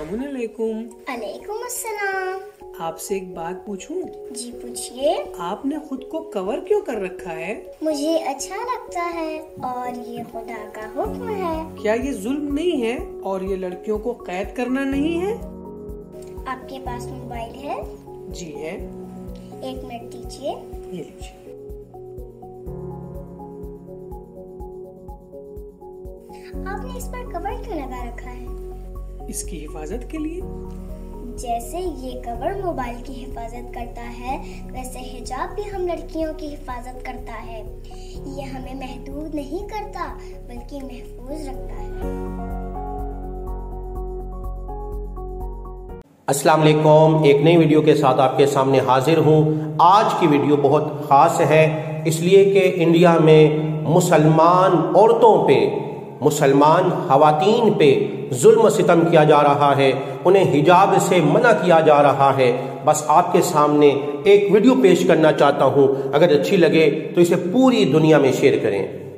अस्सलामुअलैकुम। अलैकुम अस्सलाम। आपसे एक बात पूछूं? जी पूछिए। आपने खुद को कवर क्यों कर रखा है? मुझे अच्छा लगता है और ये खुदा का हुक्म है। क्या ये जुल्म नहीं है और ये लड़कियों को कैद करना नहीं है? आपके पास मोबाइल है? जी है। 1 मिनट दीजिए। ये लीजिए। आपने इस पर कवर क्यों लगा रखा है? इसकी हिफाजत के लिए। जैसे ये कवर मोबाइल की हिफाजत करता है, वैसे हिजाब भी हम लड़कियों की हिफाजत करता है। ये हमें महदूद नहीं करता बल्कि महफूज रखता है। अस्सलाम वालेकुम। एक नई वीडियो के साथ आपके सामने हाजिर हूँ। आज की वीडियो बहुत ख़ास है, इसलिए कि इंडिया में मुसलमान औरतों पे, मुसलमान ख़वातीन पे जुल्म सितम किया जा रहा है, उन्हें हिजाब से मना किया जा रहा है। बस आपके सामने एक वीडियो पेश करना चाहता हूँ, अगर अच्छी लगे तो इसे पूरी दुनिया में शेयर करें।